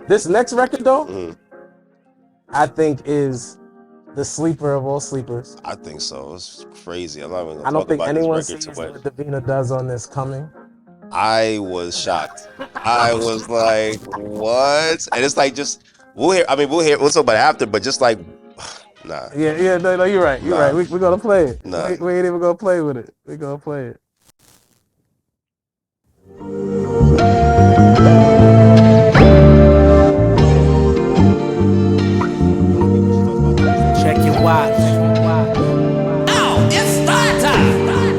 This next record though, Mhm. I think is the sleeper of all sleepers. I think so. It's crazy. I'm not even I gonna don't talk think about this anyone record sees too much. what Davina does on this coming. I was shocked. I was like, what? And it's like just we'll hear. I mean, we'll talk about it after, but just like, nah, Yeah, no, you're right. You're right. nah, We're gonna play it. nah. We ain't even gonna play with it. We're gonna play it. Check your watch.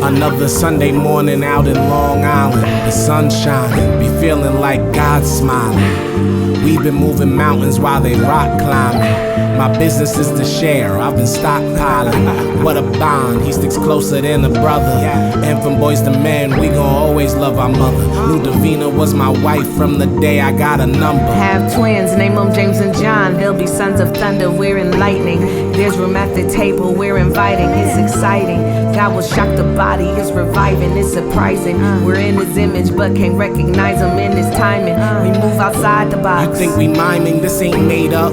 Another Sunday morning out in Long Island. The sun shining, be feeling like God's smiling. We've been moving mountains while they rock climbing. My business is to share, I've been stockpiling. What a bond, he sticks closer than a brother. And from boys to men, we gon' always love our mother. Knew Davina was my wife from the day I got a number. Have twins, name them James and John. They'll be sons of thunder, we're enlightening. There's room at the table, we're inviting. It's exciting. God will shock the body, it's reviving, it's surprising. We're in his image, but can't recognize him in his timing. We move outside the box. You think we miming, this ain't made up.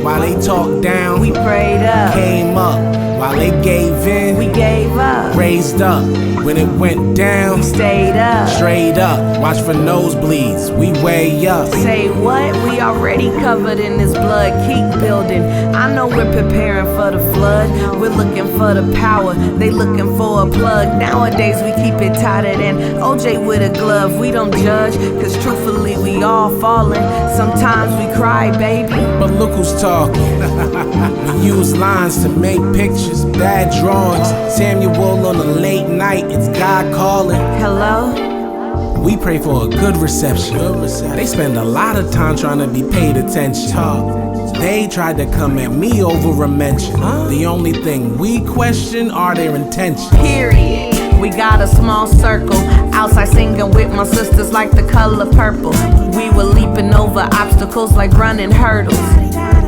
While they talk down, We prayed up, came up. While they gave in, we gave up, raised up. When it went down, we stayed up. straight up. Watch for nosebleeds, we way up. Say what? We already covered in this blood. Keep building. I know we're preparing for the flood. We're looking for the power. They looking for a plug. Nowadays we keep it tighter than OJ with a glove. We don't judge, cause truthfully we all falling. Sometimes we cry, baby. But look who's talking. We use lines to make pictures, bad drawings. Samuel on a late night, it's God calling. Hello? We pray for a good reception. They spend a lot of time trying to be paid attention. They tried to come at me over a mention. The only thing we question are their intentions. Period. We got a small circle. Outside singing with my sisters like the color purple. We were leaping over obstacles like running hurdles.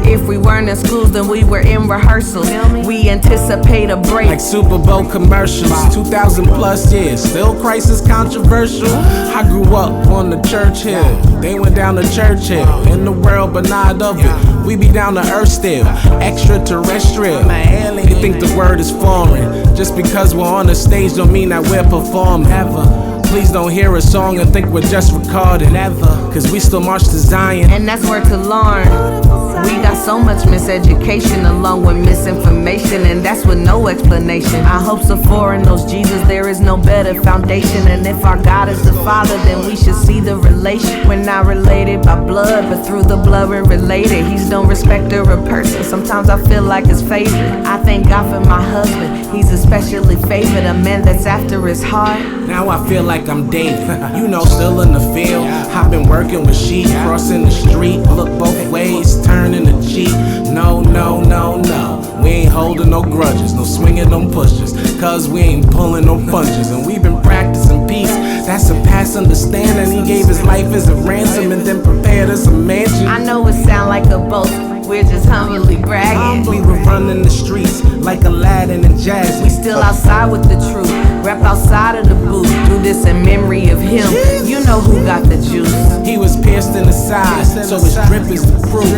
If we weren't in schools, then we were in rehearsals. We anticipate a break. Like Super Bowl commercials, 2,000 plus years, still crisis controversial. I grew up on the church hill, they went down to Churchill. In the world, but not of it. We be down to earth still, extraterrestrial. They think the word is foreign. Just because we're on the stage don't mean that we're performing. Ever. Please don't hear a song and think we're just recording. Ever. Cause we still march to Zion. And that's where to learn. We got so much miseducation along with misinformation, and that's with no explanation. Our hopes are foreign, those Jesus, there is no better foundation. And if our God is the Father, then we should see the relation. We're not related by blood, but through the blood we're related. He's no respecter of person, sometimes I feel like his favorite. I thank God for my husband, he's especially favored, a man that's after his heart. Now I feel like I'm David, you know, still in the field. I've been working with sheep, crossing the street, look both ways, turning the cheek. No, no, no, no, we ain't holding no grudges, no swinging no pushes, cause we ain't pulling no punches. And we've been practicing peace, that's a past understanding. He gave his life as a ransom and then prepared us a mansion. I know it sound like a boast, we're just humbly bragging. We were running the streets like Aladdin and Jazz. We still outside with the truth, rap outside of the booth. Do this in memory of him, you know who got the juice. He was pierced in the side, so his drip is the proof.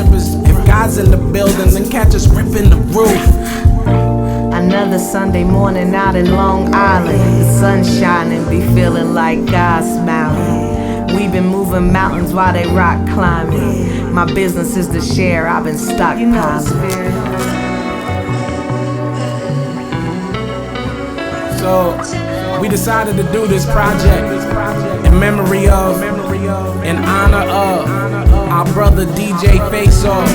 If God's in the building, then catch us ripping the roof. Another Sunday morning out in Long Island. The sun shining, be feeling like God smiling. We've been moving mountains while they rock climbing. My business is to share, I've been stockpiling. So we decided to do this project in memory of, in honor of our brother DJ Face Off.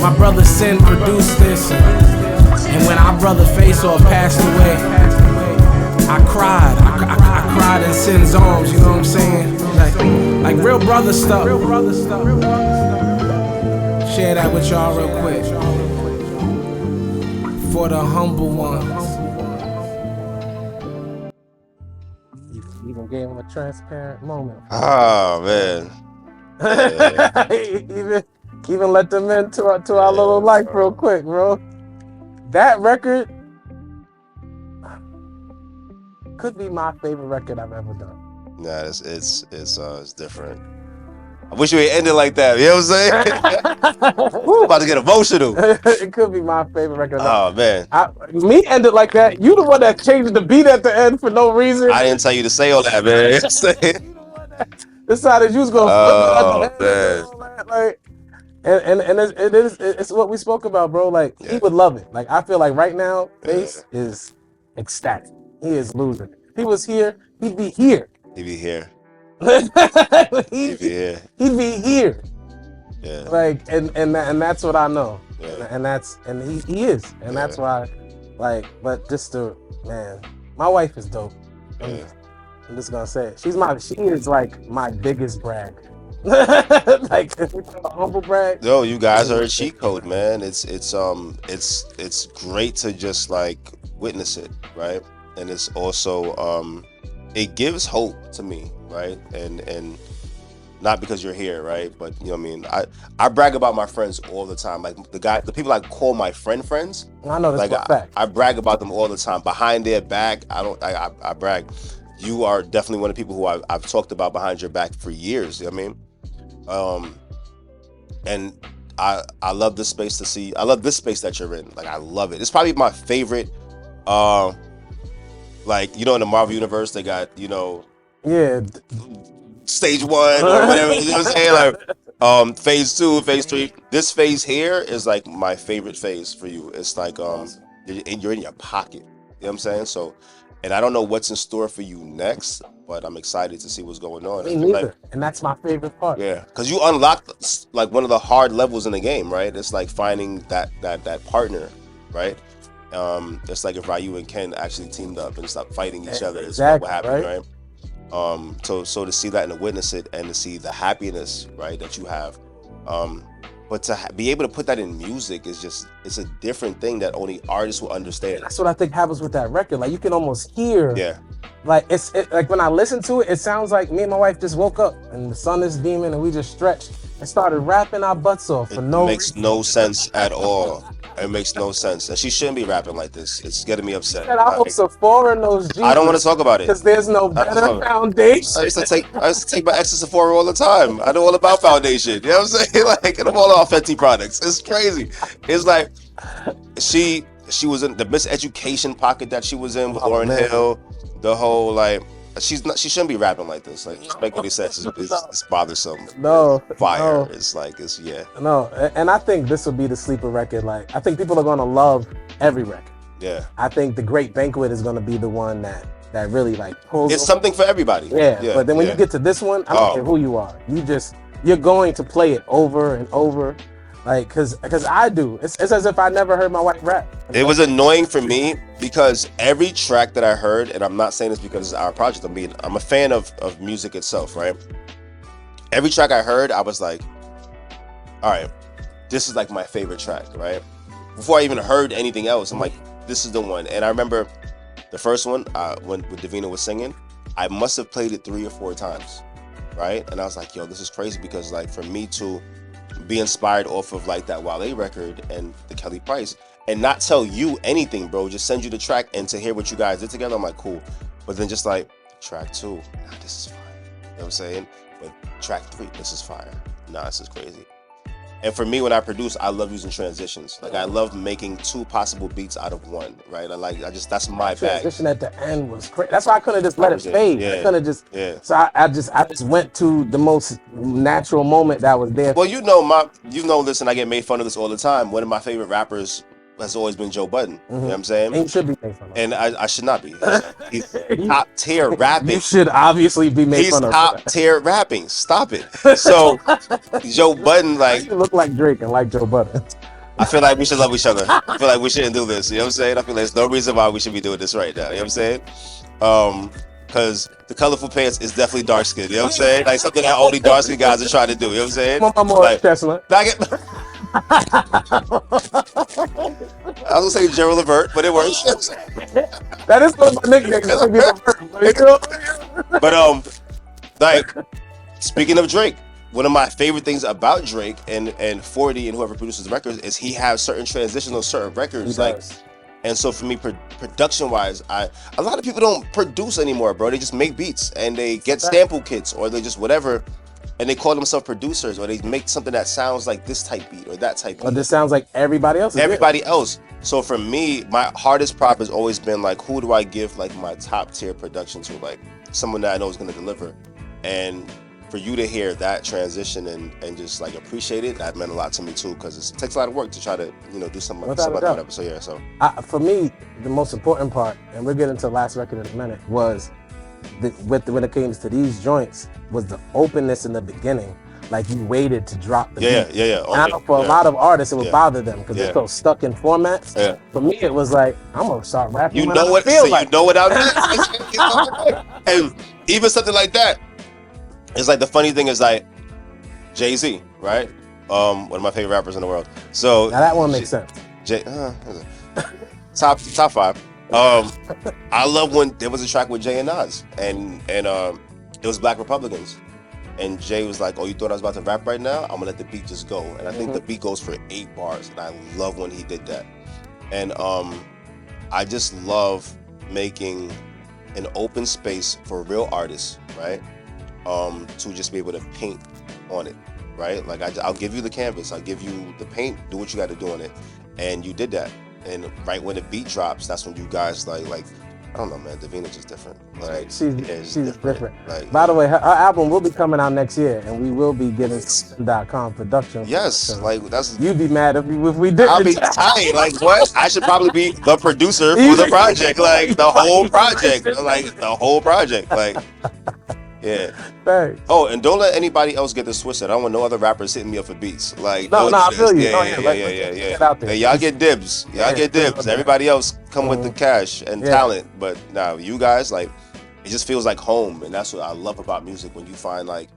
My brother Sin produced this, and when our brother Face Off passed away, I cried. I cried in Sin's arms. You know what I'm saying? Like real brother stuff. Share that with y'all real quick. For the humble ones. Even gave him a transparent moment. Oh man. Yeah. even let them into our little life real quick, bro. That record could be my favorite record I've ever done. Nah, it's different. I wish you had ended like that. You know what I'm saying? Woo, about to get emotional. It could be my favorite record. Oh man, Me ended like that. You the one that changed the beat at the end for no reason. I didn't tell you to say all that, man. You know what I'm saying? Decided you was gonna flip it Oh at the man. end. And all that, like, and it's what we spoke about, bro. Like he would love it. Like I feel like right now, Face is ecstatic. He is losing. If he was here, he'd be here. He'd be here. He'd be here. He'd be here. Yeah. Like and that's what I know. Yeah. And he is. And that's why, like, but just to man, my wife is dope. Yeah. I'm just gonna say it. She is like my biggest brag. Like a humble brag. Yo, you guys are a cheat code, man. It's great to just like witness it, right? And it's also it gives hope to me, right? And not because you're here, right? But you know what I mean? I brag about my friends all the time. Like the people I call my friends. I know that's like a fact. I brag about them all the time. Behind their back, I brag. You are definitely one of the people who I've talked about behind your back for years. You know what I mean? And I love this space to see. I love this space that you're in. Like I love it. It's probably my favorite. Like you know, in the Marvel universe, they got stage 1 or whatever. You know what I'm saying? Like phase 2, phase 3. This phase here is like my favorite phase for you. It's like you're in your pocket. You know what I'm saying? So, and I don't know what's in store for you next, but I'm excited to see what's going on. Me neither. Like, and that's my favorite part. Yeah, because you unlocked like one of the hard levels in the game, right? It's like finding that partner, right? It's like if Ryu and Ken actually teamed up and stopped fighting each other. Exactly, what happened, right? So to see that and to witness it and to see the happiness, right, that you have, but to be able to put that in music is just, it's a different thing that only artists will understand. That's what I think happens with that record. Like you can almost hear. Yeah. Like like when I listen to it, it sounds like me and my wife just woke up and the sun is beaming and we just stretched and started rapping our butts off for no reason. It makes no sense at all. It makes no sense. And she shouldn't be rapping like this. It's getting me upset. And I hope Sephora knows Jesus. I don't want to talk about it. Because there's no better foundation. I used to take my ex to Sephora all the time. I know all about foundation. You know what I'm saying? Like, and I'm all about Fenty products. It's crazy. It's like she was in the miseducation pocket that she was in with Lauryn Hill. The whole like she shouldn't be rapping like this. Like respect what he says is bothersome. No, fire. No. It's like yeah. No, and I think this will be the sleeper record. Like I think people are gonna love every record. Yeah. I think the Great Banquet is gonna be the one that really like pulls. It's something for everybody. Yeah. But then when you get to this one, I don't care who you are. You're going to play it over and over. Like, cause I do. It's as if I never heard my wife rap. It was annoying for me because every track that I heard, and I'm not saying this because it's our project. I'm a fan of music itself, right? Every track I heard, I was like, all right, this is like my favorite track, right? Before I even heard anything else, I'm like, this is the one. And I remember the first one, when Davina was singing, I must have played it 3 or 4 times, right? And I was like, yo, this is crazy because like for me to be inspired off of like that Wale record and the Kelly Price and not tell you anything, bro, just send you the track and to hear what you guys did together, I'm like, cool. But then just like track 2, nah, this is fire. You know what I'm saying? But track 3, this is fire. Nah, this is crazy. And for me, when I produce, I love using transitions. Like I love making 2 possible beats out of 1, right? That's my bag. Transition at the end was crazy. That's why I couldn't just let it fade. Yeah. I couldn't just. Yeah. So I just went to the most natural moment that was there. Well, listen, I get made fun of this all the time. One of my favorite rappers has always been Joe Budden. You know what I'm saying? And you should be made fun of. And I should not be. He's top tier rapping. You should obviously be made fun of. He's top tier rapping. Stop it. So Joe Budden, like, you look like Drake and like Joe Budden. I feel like we should love each other. I feel like we shouldn't do this. You know what I'm saying? I feel like there's no reason why we should be doing this right now. You know what I'm saying? Because the colorful pants is definitely dark skin. You know what I'm saying? Like something that only dark skin guys are trying to do. You know what I'm saying? I'm more like, Tesla. I was gonna say Gerald Levert, but it works. That is my nickname. But like speaking of Drake, one of my favorite things about Drake and 40 and whoever produces the records is he has certain transitions on certain records. And so for me, production wise, a lot of people don't produce anymore, bro. They just make beats and they get sample kits or they just whatever. and they call themselves producers, or they make something that sounds like this type beat or that type beat. Or this sounds like everybody else. Else. So for me, my hardest prop has always been like, who do I give like my top tier production to? Like someone that I know is going to deliver. And for you to hear that transition and just like appreciate it, that meant a lot to me too, because it takes a lot of work to try to, you know, do something like whatever. So yeah, so for me, the most important part, and we'll get into the last record in a minute, was when it came to these joints, was the openness in the beginning. Like you waited to drop the beat. Yeah. And I know for a lot of artists, it would bother them because they're so stuck in formats. Yeah. For me, it was like, I'm gonna start rapping. You know what? You know what I mean? And even something like that. It's like the funny thing is like Jay-Z, right? One of my favorite rappers in the world. So now that one makes sense. Top 5. I love when there was a track with Jay and Nas, and it was Black Republicans. And Jay was like, "Oh, you thought I was about to rap right now? I'm gonna let the beat just go." And I think the beat goes for 8 bars, and I love when he did that. And I just love making an open space for real artists, right? To just be able to paint on it, right? Like I'll give you the canvas, I'll give you the paint, do what you got to do on it, and you did that. And right when the beat drops, that's when you guys like. I don't know, man. Davina's just different. Like she's different. Like, by the way, her album will be coming out next year, and we will be getting .com production. Yes, like that's. You'd be mad if we didn't. I'll be tight. Like what? I should probably be the producer for the project, like the whole project, like. Yeah. Thanks. Oh, and don't let anybody else get this twisted. I don't want no other rappers hitting me up for beats. Like no, I feel you. Yeah. Hey, y'all get dibs. Everybody else come with the cash and talent, but now you guys, like, it just feels like home, and that's what I love about music. When you find like,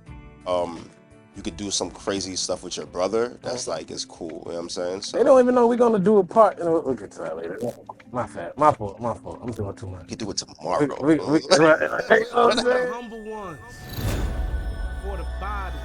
you could do some crazy stuff with your brother. That's like, it's cool. You know what I'm saying? So, they don't even know we're gonna do a part. We'll get to that later. My fault. I'm doing too much. You can do it tomorrow. Humble ones for the body.